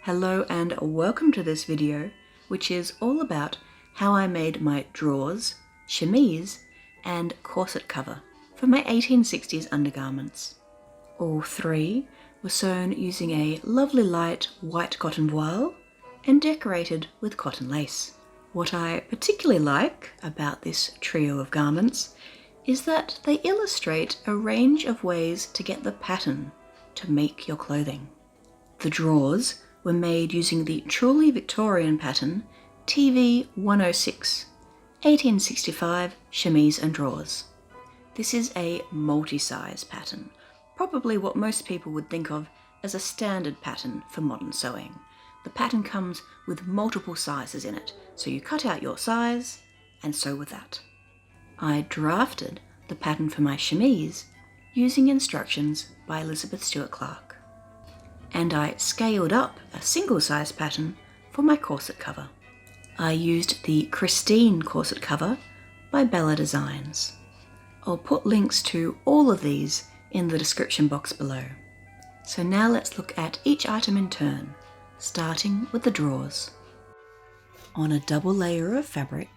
Hello and welcome to this video, which is all about how I made my drawers, chemise and corset cover for my 1860s undergarments. All three were sewn using a lovely light white cotton voile and decorated with cotton lace. What I particularly like about this trio of garments is that they illustrate a range of ways to get the pattern to make your clothing. The drawers were made using the Truly Victorian pattern TV106 1865 Chemise and Drawers. This is a multi-size pattern, probably what most people would think of as a standard pattern for modern sewing. The pattern comes with multiple sizes in it, so you cut out your size and sew with that. I drafted the pattern for my chemise using instructions by Elizabeth Stewart Clark. And I scaled up a single size pattern for my corset cover. I used the Christine Corset cover by Bella Designs. I'll put links to all of these in the description box below. So now let's look at each item in turn, starting with the drawers. On a double layer of fabric,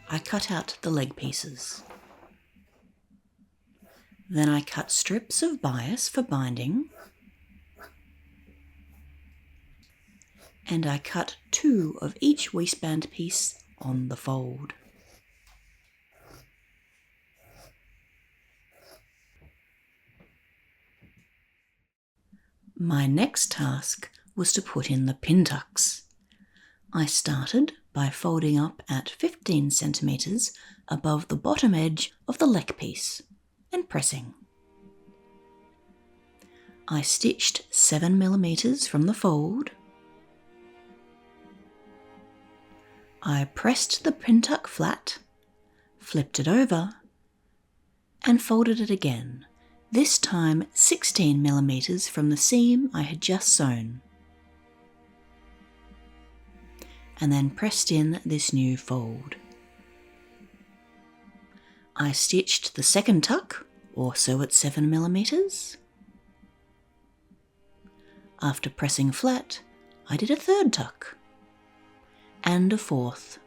I cut out the leg pieces. Then I cut strips of bias for binding, and I cut 2 of each waistband piece on the fold. My next task was to put in the pin tucks. I started by folding up at 15 centimeters above the bottom edge of the leg piece and pressing. I stitched 7 millimeters from the fold. I pressed the pin tuck flat, flipped it over, and folded it again, this time 16 millimeters from the seam I had just sewn, and then pressed in this new fold. I stitched the second tuck, also at 7 millimeters. After pressing flat, I did a third tuck, and a fourth.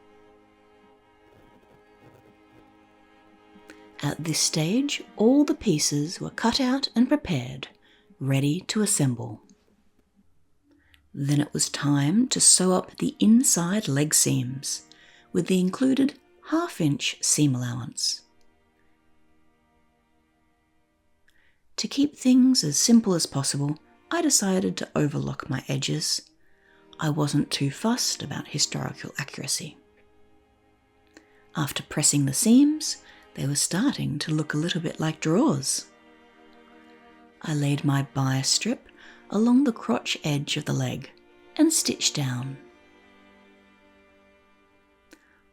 At this stage, all the pieces were cut out and prepared, ready to assemble. Then it was time to sew up the inside leg seams with the included 1/2-inch seam allowance. To keep things as simple as possible, I decided to overlock my edges. I wasn't too fussed about historical accuracy. After pressing the seams, they were starting to look a little bit like drawers. I laid my bias strip along the crotch edge of the leg and stitched down.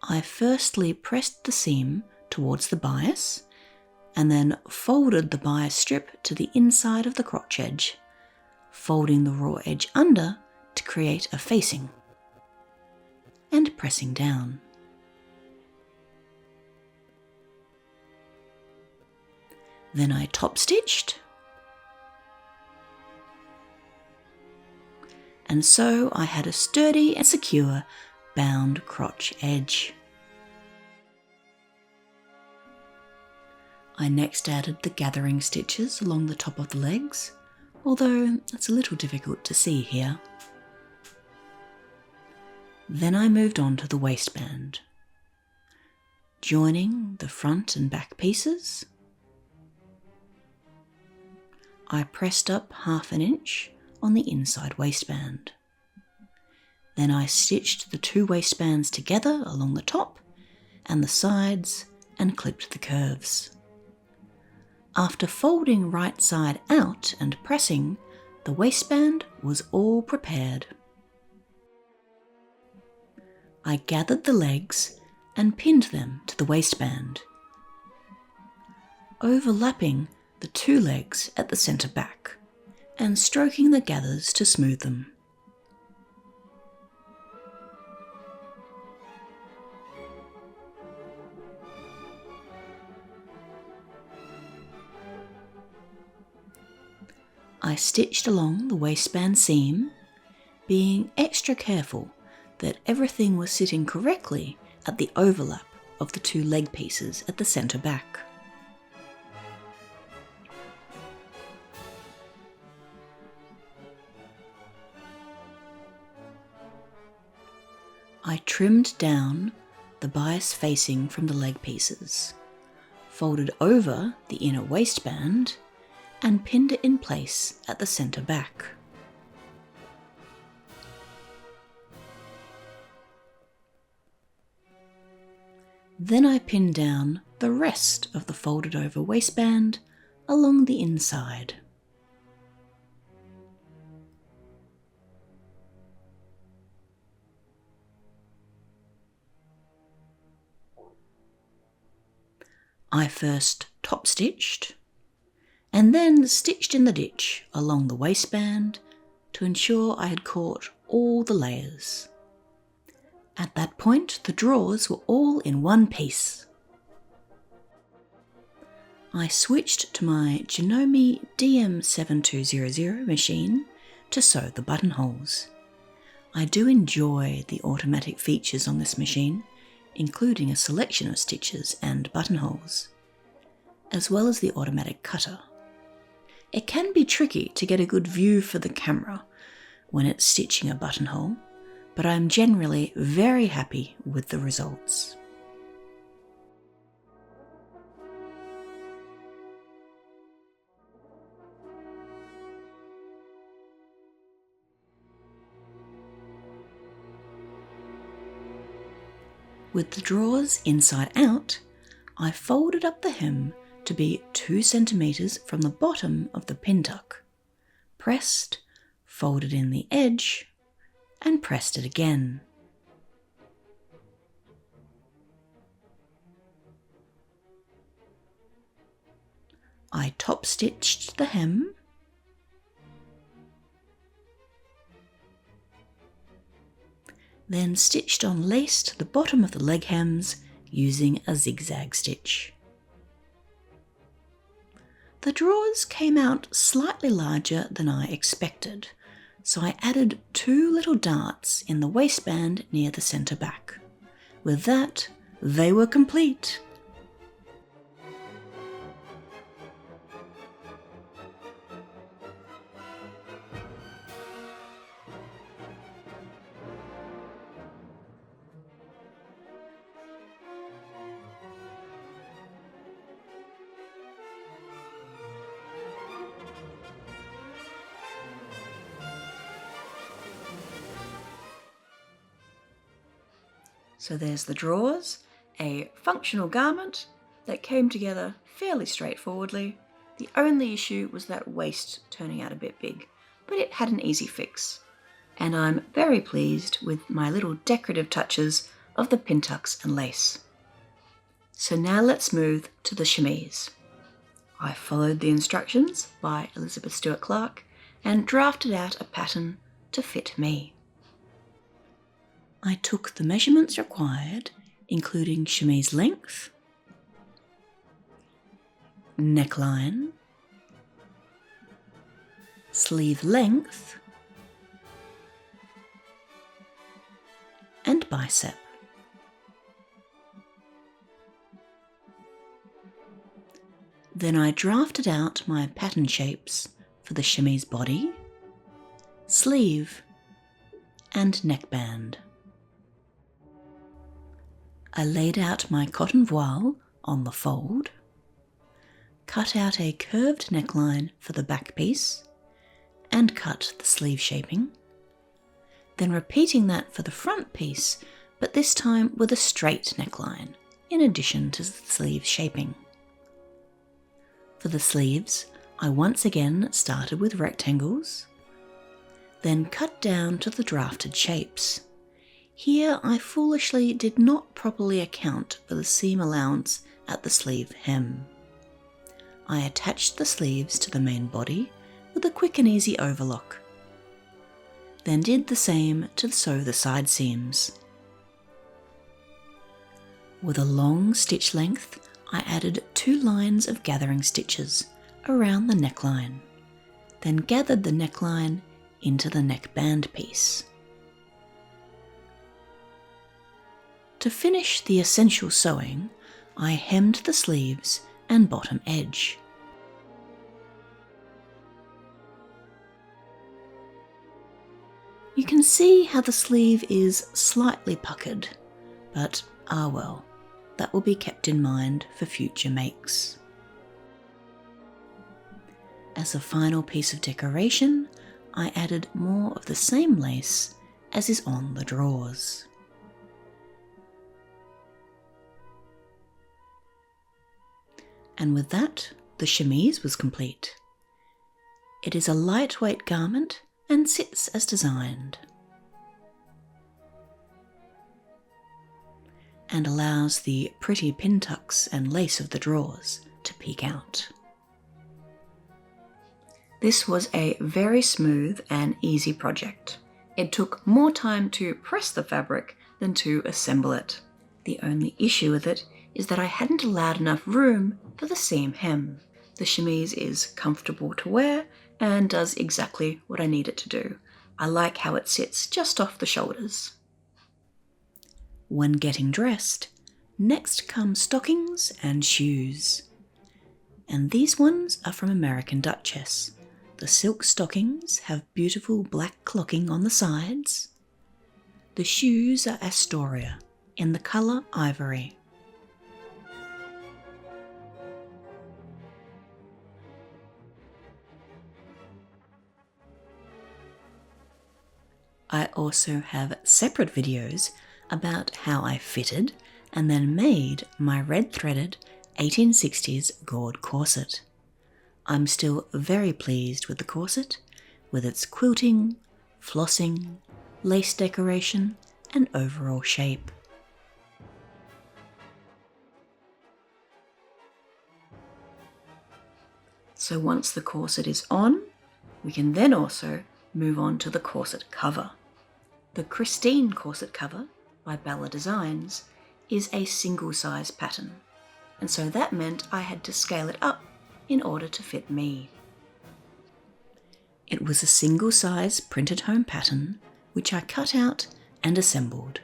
I firstly pressed the seam towards the bias and then folded the bias strip to the inside of the crotch edge, folding the raw edge under to create a facing, and pressing down. Then I top stitched, and so I had a sturdy and secure bound crotch edge. I next added the gathering stitches along the top of the legs, although it's a little difficult to see here. Then I moved on to the waistband, joining the front and back pieces. I pressed up 1/2 inch on the inside waistband. Then I stitched the 2 waistbands together along the top and the sides and clipped the curves. After folding right side out and pressing, the waistband was all prepared. I gathered the legs and pinned them to the waistband, overlapping the 2 legs at the centre back and stroking the gathers to smooth them. I stitched along the waistband seam being extra careful that everything was sitting correctly at the overlap of the two leg pieces at the centre back. I trimmed down the bias facing from the leg pieces, folded over the inner waistband and pinned it in place at the centre back. Then I pinned down the rest of the folded over waistband along the inside. I first top stitched and then stitched in the ditch along the waistband to ensure I had caught all the layers. At that point, the drawers were all in one piece. I switched to my Janome DM7200 machine to sew the buttonholes. I do enjoy the automatic features on this machine, including a selection of stitches and buttonholes, as well as the automatic cutter. It can be tricky to get a good view for the camera when it's stitching a buttonhole, but I'm generally very happy with the results. With the drawers inside out, I folded up the hem to be 2 centimeters from the bottom of the pin tuck, pressed, folded in the edge, and pressed it again. I top stitched the hem, then stitched on lace to the bottom of the leg hems using a zigzag stitch. The drawers came out slightly larger than I expected, so I added 2 little darts in the waistband near the centre back. With that, they were complete. So there's the drawers, a functional garment that came together fairly straightforwardly. The only issue was that waist turning out a bit big, but it had an easy fix. And I'm very pleased with my little decorative touches of the pin tucks and lace. So now let's move to the chemise. I followed the instructions by Elizabeth Stewart Clark and drafted out a pattern to fit me. I took the measurements required, including chemise length, neckline, sleeve length, and bicep. Then I drafted out my pattern shapes for the chemise body, sleeve, and neckband. I laid out my cotton voile on the fold, cut out a curved neckline for the back piece, and cut the sleeve shaping, then repeating that for the front piece, but this time with a straight neckline, in addition to the sleeve shaping. For the sleeves, I once again started with rectangles, then cut down to the drafted shapes. Here I foolishly did not properly account for the seam allowance at the sleeve hem. I attached the sleeves to the main body with a quick and easy overlock, then did the same to sew the side seams. With a long stitch length, I added 2 lines of gathering stitches around the neckline, then gathered the neckline into the neckband piece. To finish the essential sewing, I hemmed the sleeves and bottom edge. You can see how the sleeve is slightly puckered, but well, that will be kept in mind for future makes. As a final piece of decoration, I added more of the same lace as is on the drawers. And with that, the chemise was complete. It is a lightweight garment and sits as designed, and allows the pretty pin tucks and lace of the drawers to peek out. This was a very smooth and easy project. It took more time to press the fabric than to assemble it. The only issue with it is that I hadn't allowed enough room for the seam hem. The chemise is comfortable to wear and does exactly what I need it to do. I like how it sits just off the shoulders. When getting dressed, next come stockings and shoes. And these ones are from American Duchess. The silk stockings have beautiful black clocking on the sides. The shoes are Astoria in the colour ivory. I also have separate videos about how I fitted and then made my red-threaded 1860s Gored Corset. I'm still very pleased with the corset, with its quilting, flossing, lace decoration and overall shape. So once the corset is on, we can then also move on to the corset cover. The Christine Corset cover by Bella Designs is a single size pattern, and so that meant I had to scale it up in order to fit me. It was a single size printed home pattern which I cut out and assembled.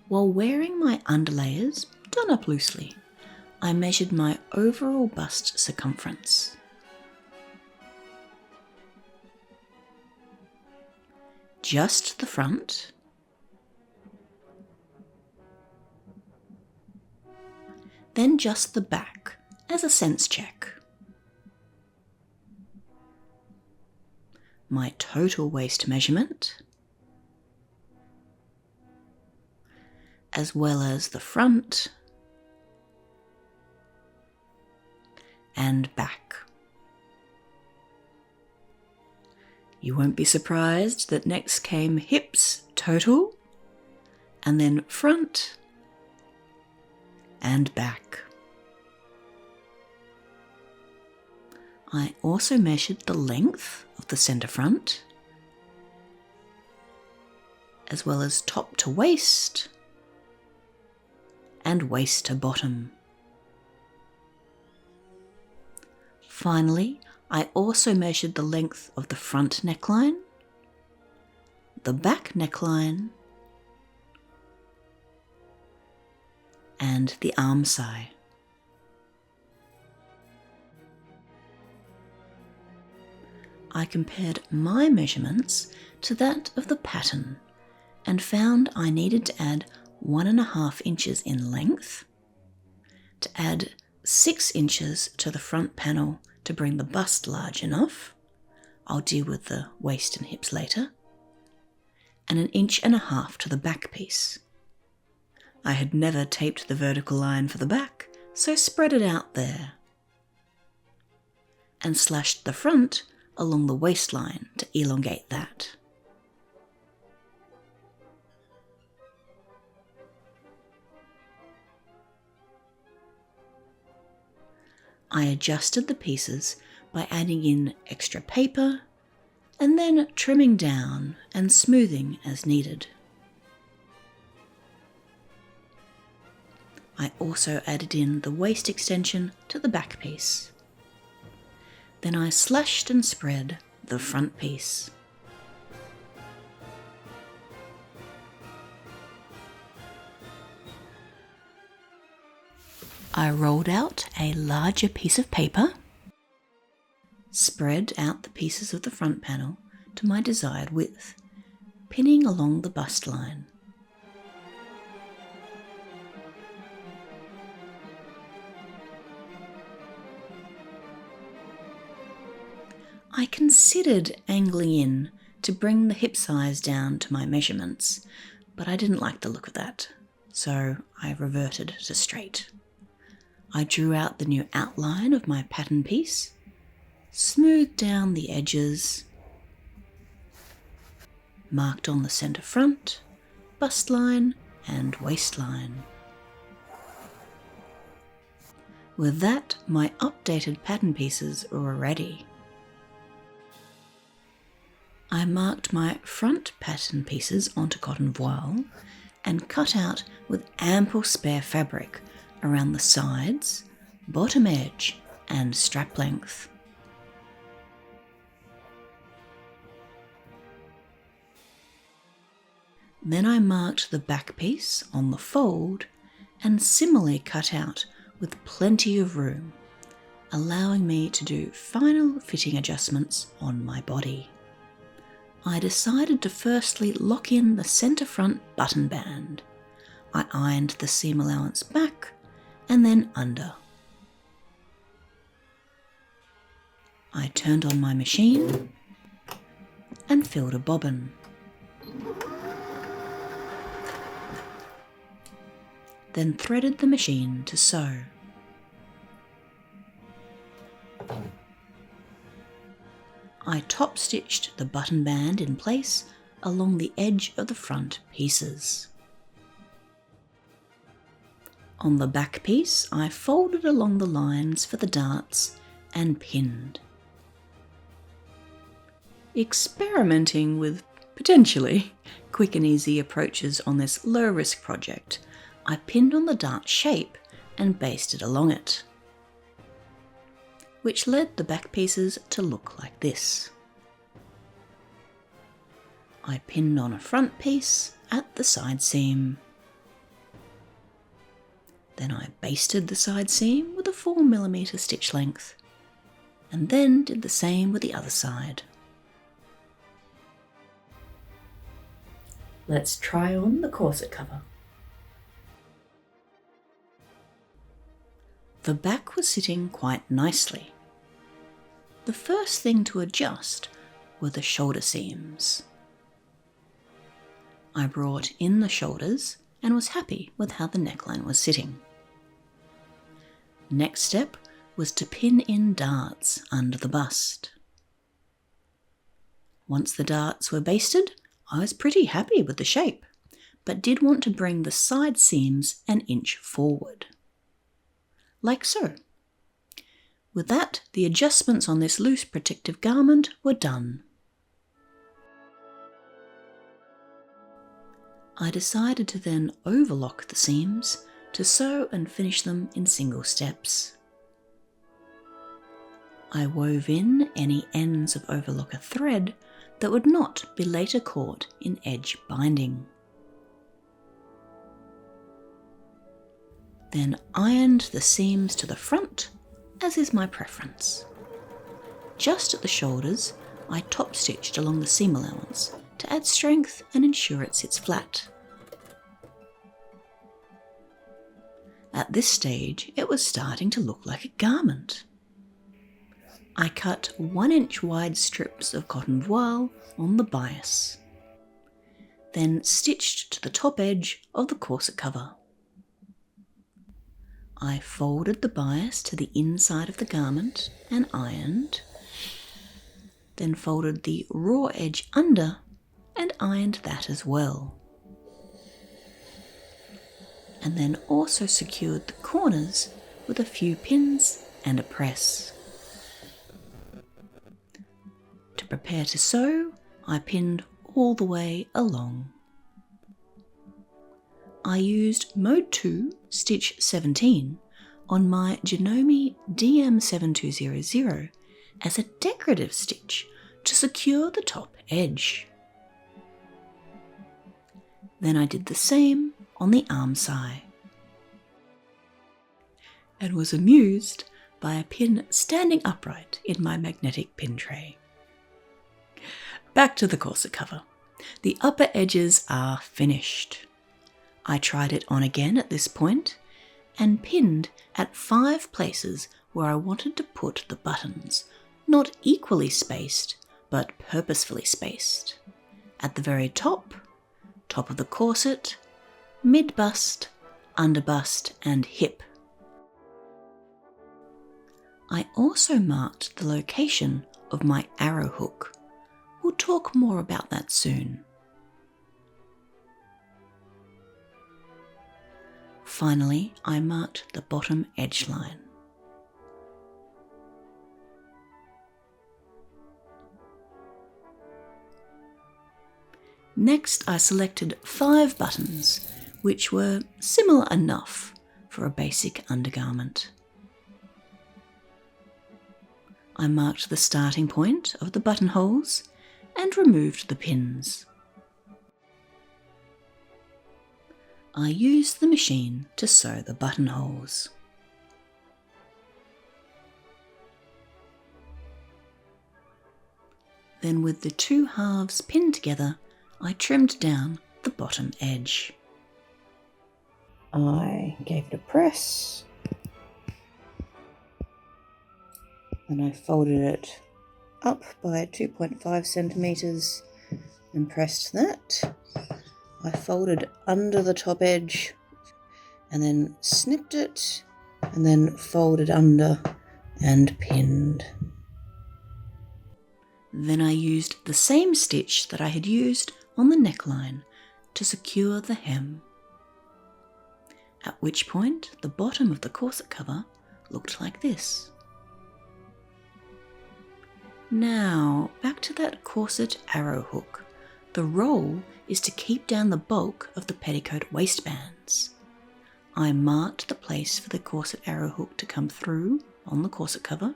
While wearing my underlayers done up loosely, I measured my overall bust circumference. Just the front, then just the back as a sense check. My total waist measurement, as well as the front and back. You won't be surprised that next came hips total, and then front and back. I also measured the length of the centre front, as well as top to waist and waist to bottom. Finally, I also measured the length of the front neckline, the back neckline, and the arm side. I compared my measurements to that of the pattern and found I needed to add 1.5 inches in length, to add 6 inches to the front panel to bring the bust large enough. I'll deal with the waist and hips later. And 1.5 inches to the back piece. I had never taped the vertical line for the back, so spread it out there. And slashed the front along the waistline to elongate that. I adjusted the pieces by adding in extra paper and then trimming down and smoothing as needed. I also added in the waist extension to the back piece. Then I slashed and spread the front piece. I rolled out a larger piece of paper, spread out the pieces of the front panel to my desired width, pinning along the bust line. I considered angling in to bring the hip size down to my measurements, but I didn't like the look of that, so I reverted to straight. I drew out the new outline of my pattern piece, smoothed down the edges, marked on the centre front, bust line and waistline. With that, my updated pattern pieces were ready. I marked my front pattern pieces onto cotton voile and cut out with ample spare fabric around the sides, bottom edge and strap length. Then I marked the back piece on the fold and similarly cut out with plenty of room, allowing me to do final fitting adjustments on my body. I decided to firstly lock in the centre front button band. I ironed the seam allowance back and then under. I turned on my machine and filled a bobbin. Then threaded the machine to sew. I top stitched the button band in place along the edge of the front pieces. On the back piece, I folded along the lines for the darts and pinned. Experimenting with potentially quick and easy approaches on this low-risk project, I pinned on the dart shape and basted along it, which led the back pieces to look like this. I pinned on a front piece at the side seam. Then I basted the side seam with a 4mm stitch length, and then did the same with the other side. Let's try on the corset cover. The back was sitting quite nicely. The first thing to adjust were the shoulder seams. I brought in the shoulders and was happy with how the neckline was sitting. Next step was to pin in darts under the bust. Once the darts were basted, I was pretty happy with the shape, but did want to bring the side seams an inch forward. Like so. With that, the adjustments on this loose protective garment were done. I decided to then overlock the seams to sew and finish them in single steps. I wove in any ends of overlocker thread that would not be later caught in edge binding. Then ironed the seams to the front, as is my preference. Just at the shoulders, I top stitched along the seam allowance to add strength and ensure it sits flat. At this stage, it was starting to look like a garment. I cut 1-inch wide strips of cotton voile on the bias, then stitched to the top edge of the corset cover. I folded the bias to the inside of the garment and ironed, then folded the raw edge under and ironed that as well. And then also secured the corners with a few pins and a press. To prepare to sew, I pinned all the way along. I used mode 2, stitch 17 on my Janome DM7200 as a decorative stitch to secure the top edge. Then I did the same on the arm side and was amused by a pin standing upright in my magnetic pin tray. Back to the corset cover. The upper edges are finished. I tried it on again at this point and pinned at 5 places where I wanted to put the buttons, not equally spaced, but purposefully spaced. At the very top of the corset, mid-bust, under-bust and hip. I also marked the location of my arrow hook. We'll talk more about that soon. Finally, I marked the bottom edge line. Next, I selected 5 buttons, which were similar enough for a basic undergarment. I marked the starting point of the buttonholes and removed the pins. I used the machine to sew the buttonholes. Then with the 2 halves pinned together, I trimmed down the bottom edge. I gave it a press, and I folded it up by 2.5 centimeters and pressed that. I folded under the top edge and then snipped it and then folded under and pinned. Then I used the same stitch that I had used on the neckline to secure the hem, at which point the bottom of the corset cover looked like this. Now, back to that corset arrow hook. The roll is to keep down the bulk of the petticoat waistbands. I marked the place for the corset arrow hook to come through on the corset cover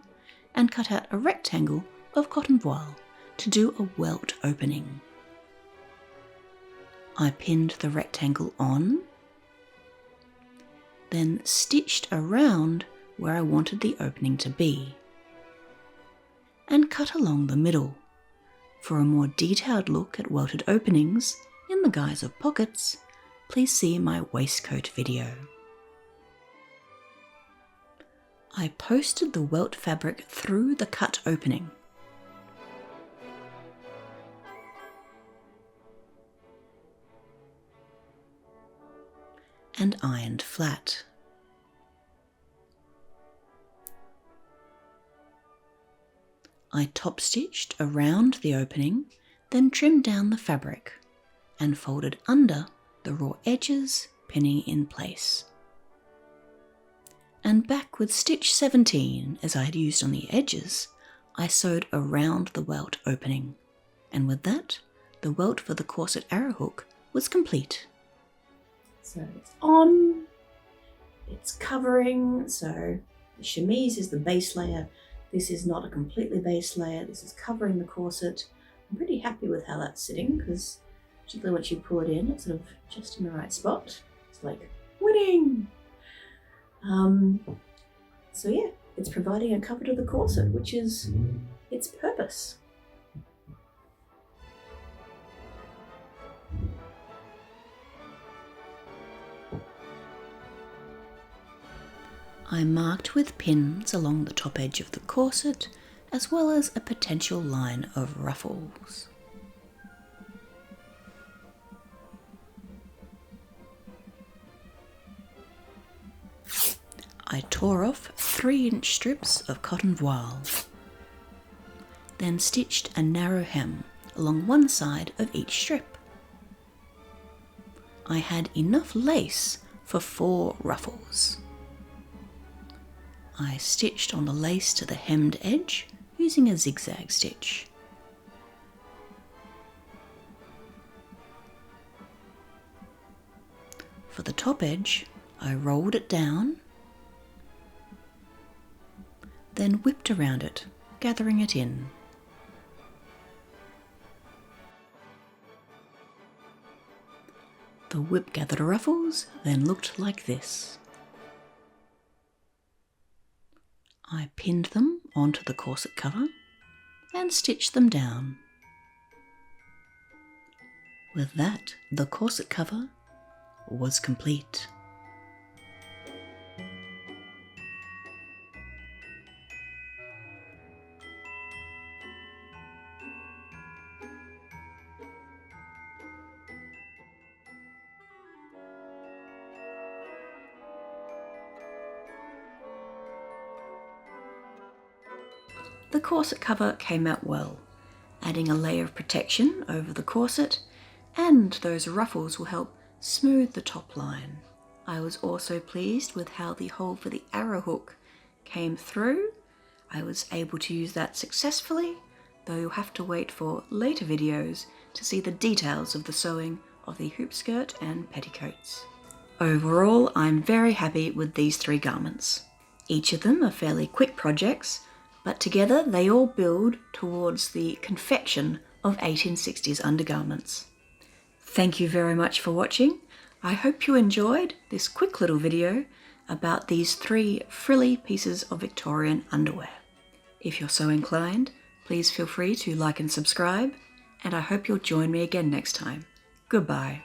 and cut out a rectangle of cotton voile to do a welt opening. I pinned the rectangle on, then stitched around where I wanted the opening to be, and cut along the middle. For a more detailed look at welted openings in the guise of pockets, please see my waistcoat video. I posted the welt fabric through the cut opening. And ironed flat. I top stitched around the opening, then trimmed down the fabric and folded under the raw edges, pinning in place. And back with stitch 17, as I had used on the edges, I sewed around the welt opening, and with that, the welt for the corset arrow hook was complete. So it's on, it's covering, so the chemise is the base layer. This is not a completely base layer, this is covering the corset. I'm pretty happy with how that's sitting, because particularly once you pull it in, it's sort of just in the right spot. It's like, winning! So yeah, it's providing a cover to the corset, which is its purpose. I marked with pins along the top edge of the corset, as well as a potential line of ruffles. I tore off 3-inch strips of cotton voile, then stitched a narrow hem along one side of each strip. I had enough lace for 4 ruffles. I stitched on the lace to the hemmed edge using a zigzag stitch. For the top edge, I rolled it down, then whipped around it, gathering it in. The whip gathered ruffles then looked like this. I pinned them onto the corset cover and stitched them down. With that, the corset cover was complete. The corset cover came out well, adding a layer of protection over the corset, and those ruffles will help smooth the top line. I was also pleased with how the hole for the arrow hook came through. I was able to use that successfully, though you'll have to wait for later videos to see the details of the sewing of the hoop skirt and petticoats. Overall, I'm very happy with these 3 garments. Each of them are fairly quick projects, but together they all build towards the confection of 1860s undergarments. Thank you very much for watching. I hope you enjoyed this quick little video about these 3 frilly pieces of Victorian underwear. If you're so inclined, please feel free to like and subscribe, and I hope you'll join me again next time. Goodbye.